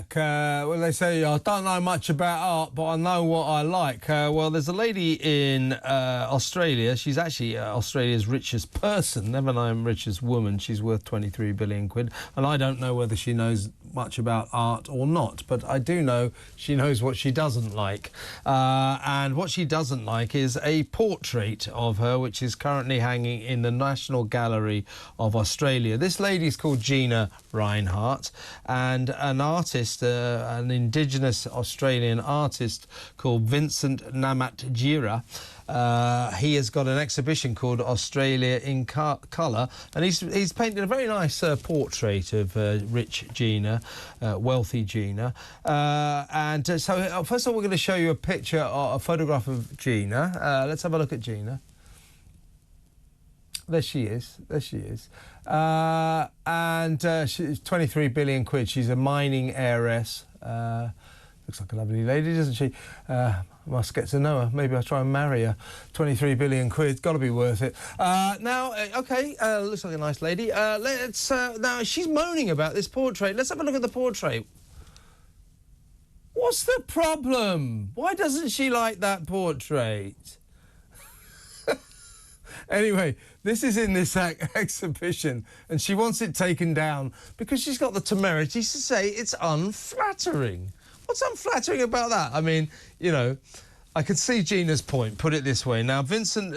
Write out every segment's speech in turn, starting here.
back. Well, they say, I don't know much about art, but I know what I like. Well, there's a lady in Australia. She's actually Australia's richest person, never known richest woman. She's worth 23 billion quid. And I don't know whether she knows much about art or not, but I do know she knows what she doesn't like. And what she doesn't like is a portrait of her, which is currently hanging in the National Gallery of Australia. This lady's called Gina Rinehart, and an artist, an indigenous Australian artist called Vincent Namatjira. He has got an exhibition called Australia in Colour, and he's painted a very nice portrait of rich Gina, wealthy Gina. So first of all, we're going to show you a picture, a photograph of Gina. Let's have a look at Gina. There she is. There she is. She's 23 billion quid. She's a mining heiress. Looks like a lovely lady, doesn't she? Must get to know her. Maybe I'll try and marry her. 23 billion quid. Got to be worth it. Looks like a nice lady. Now, she's moaning about this portrait. Let's have a look at the portrait. What's the problem? Why doesn't she like that portrait? Anyway, this is in this exhibition, and she wants it taken down because she's got the temerity to say it's unflattering. What's unflattering about that? I mean, you know, I could see Gina's point, put it this way. Now, Vincent,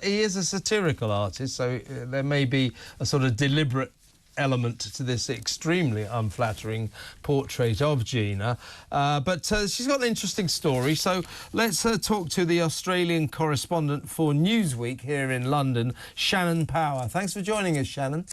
he is a satirical artist, so there may be a sort of deliberate element to this extremely unflattering portrait of Gina. But she's got an interesting story, so let's talk to the Australian correspondent for Newsweek here in London, Shannon Power. Thanks for joining us, Shannon.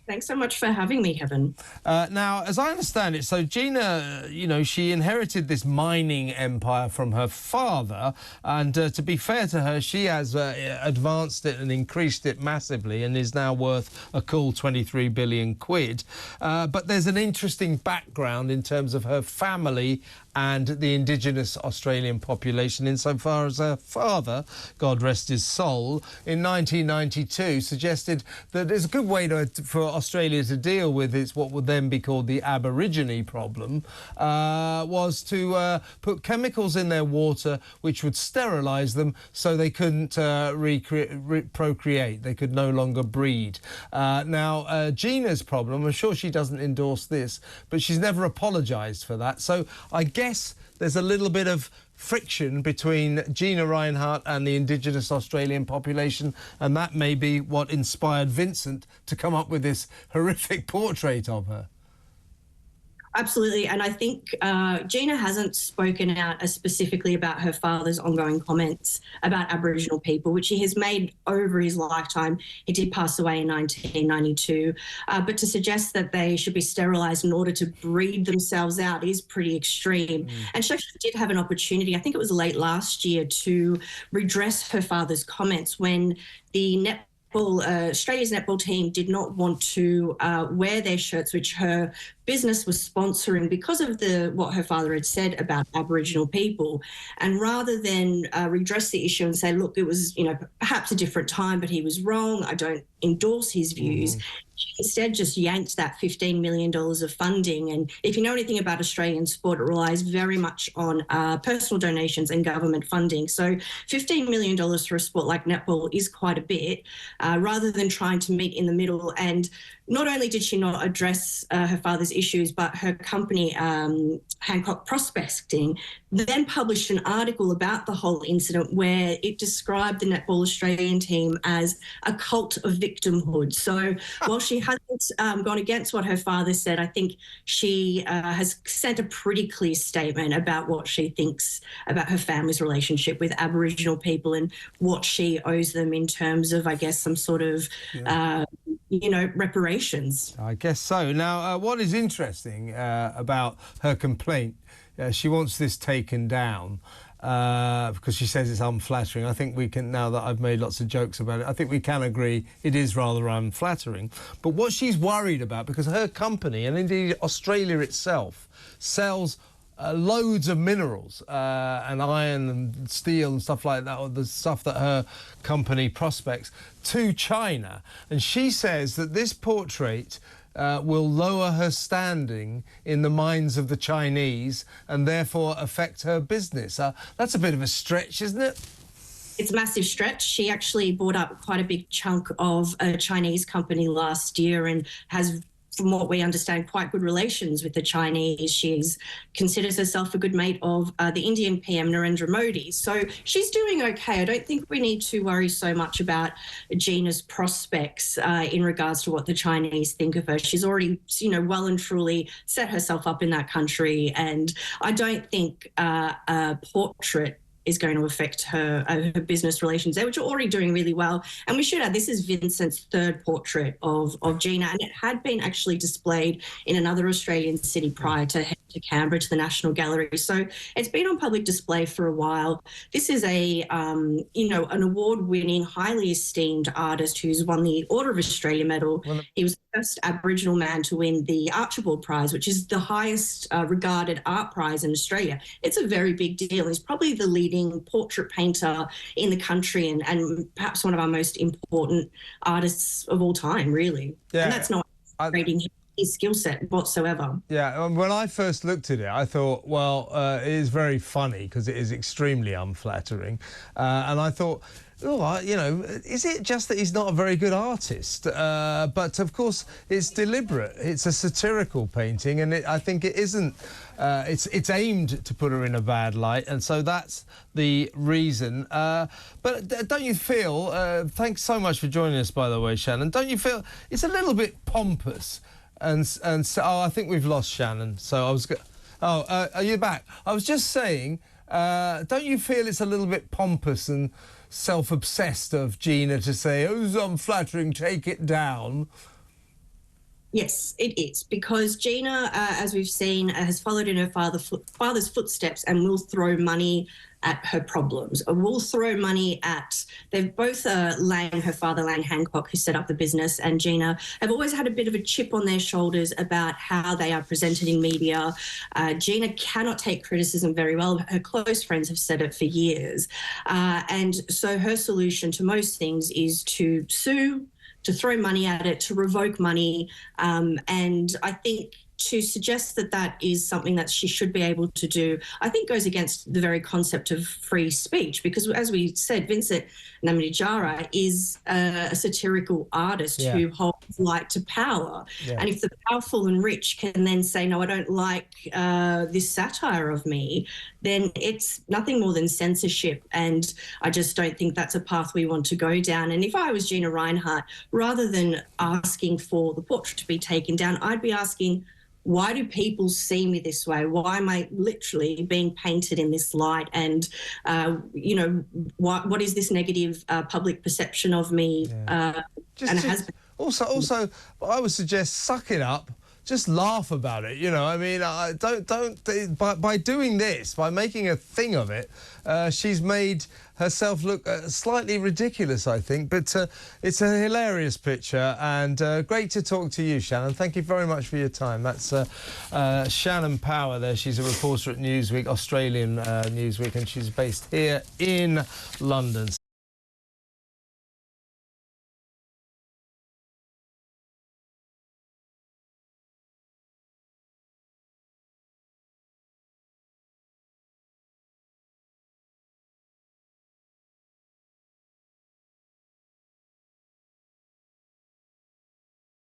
Thanks so much for having me, Kevin. Now, as I understand it, so Gina, you know, she inherited this mining empire from her father, and to be fair to her, she has advanced it and increased it massively and is now worth a cool 23 billion quid. But there's an interesting background in terms of her family and the indigenous Australian population, insofar as her father, God rest his soul, in 1992 suggested that there's a good way for Australia to deal with what would then be called the Aborigine problem, was to put chemicals in their water which would sterilise them so they couldn't procreate. They could no longer breed. Now, Gina's problem, I'm sure she doesn't endorse this, but she's never apologised for that. So I guess there's a little bit of friction between Gina Rinehart and the indigenous Australian population, and that may be what inspired Vincent to come up with this horrific portrait of her. Absolutely, and I think Gina hasn't spoken out specifically about her father's ongoing comments about Aboriginal people, which he has made over his lifetime. He did pass away in 1992, but to suggest that they should be sterilised in order to breed themselves out is pretty extreme. And she actually did have an opportunity, I think it was late last year, to redress her father's comments when the Australia's netball team did not want to wear their shirts, which her business was sponsoring, because of what her father had said about Aboriginal people. And rather than redress the issue and say, look, it was, you know, perhaps a different time, but he was wrong, I don't endorse his views, she instead just yanked that $15 million of funding. And if you know anything about Australian sport, it relies very much on personal donations and government funding. So $15 million for a sport like netball is quite a bit, rather than trying to meet in the middle. And not only did she not address her father's issues, but her company, Hancock Prospecting, then published an article about the whole incident where it described the Netball Australian team as a cult of victimhood. So while she hasn't gone against what her father said, I think she has sent a pretty clear statement about what she thinks about her family's relationship with Aboriginal people and what she owes them in terms of, I guess, some sort of, you know, reparations. I guess so. Now, what is interesting about her complaint, she wants this taken down because she says it's unflattering. I think we can, now that I've made lots of jokes about it, I think we can agree it is rather unflattering. But what she's worried about, because her company, and indeed Australia itself, sells loads of minerals and iron and steel and stuff like that, or the stuff that her company prospects, to China. And she says that this portrait will lower her standing in the minds of the Chinese and therefore affect her business. That's a bit of a stretch, isn't it? It's a massive stretch. She actually bought up quite a big chunk of a Chinese company last year and has, from what we understand, quite good relations with the Chinese. She considers herself a good mate of the Indian PM Narendra Modi. So she's doing okay. I don't think we need to worry so much about Gina's prospects in regards to what the Chinese think of her. She's already, well and truly set herself up in that country. And I don't think a portrait is going to affect her business relations there, which are already doing really well. And we should add, this is Vincent's third portrait of Gina, and it had been actually displayed in another Australian city prior to heading to Canberra to the National Gallery. So it's been on public display for a while. This is an award-winning, highly esteemed artist who's won the Order of Australia Medal. He was the first Aboriginal man to win the Archibald Prize, which is the highest regarded art prize in Australia. It's a very big deal. He's probably the leading portrait painter in the country and perhaps one of our most important artists of all time, really. Yeah. And that's not rating his skill set whatsoever. Yeah, when I first looked at it, I thought, well, it is very funny because it is extremely unflattering. And I thought, is it just that he's not a very good artist? But, of course, it's deliberate. It's a satirical painting, and I think it isn't. It's aimed to put her in a bad light, and so that's the reason. But don't you feel, thanks so much for joining us, by the way, Shannon, don't you feel it's a little bit pompous? And so, I think we've lost Shannon. So I was... are you back? I was just saying, don't you feel it's a little bit pompous and self-obsessed of Gina to say, oh, it's unflattering, take it down? Yes, it is, because Gina, as we've seen, has followed in her father's footsteps and will throw money at her problems, or will throw money at... They've both, her father, Lang Hancock, who set up the business, and Gina, have always had a bit of a chip on their shoulders about how they are presented in media. Gina cannot take criticism very well. Her close friends have said it for years. And so her solution to most things is to sue, to throw money at it, to revoke money. And I think to suggest that that is something that she should be able to do, I think goes against the very concept of free speech, because as we said, Vincent Namatjira is a satirical artist who holds light to power. Yeah. And if the powerful and rich can then say, no, I don't like this satire of me, then it's nothing more than censorship. And I just don't think that's a path we want to go down. And if I was Gina Rinehart, rather than asking for the portrait to be taken down, I'd be asking, why do people see me this way? Why am I literally being painted in this light? And, what is this negative public perception of me? And it has been. Also, I would suggest suck it up. Just laugh about it, I mean, by doing this, by making a thing of it, she's made herself look slightly ridiculous, I think. But it's a hilarious picture, and great to talk to you, Shannon. Thank you very much for your time. That's Shannon Power there. She's a reporter at Newsweek, Australian Newsweek, and she's based here in London.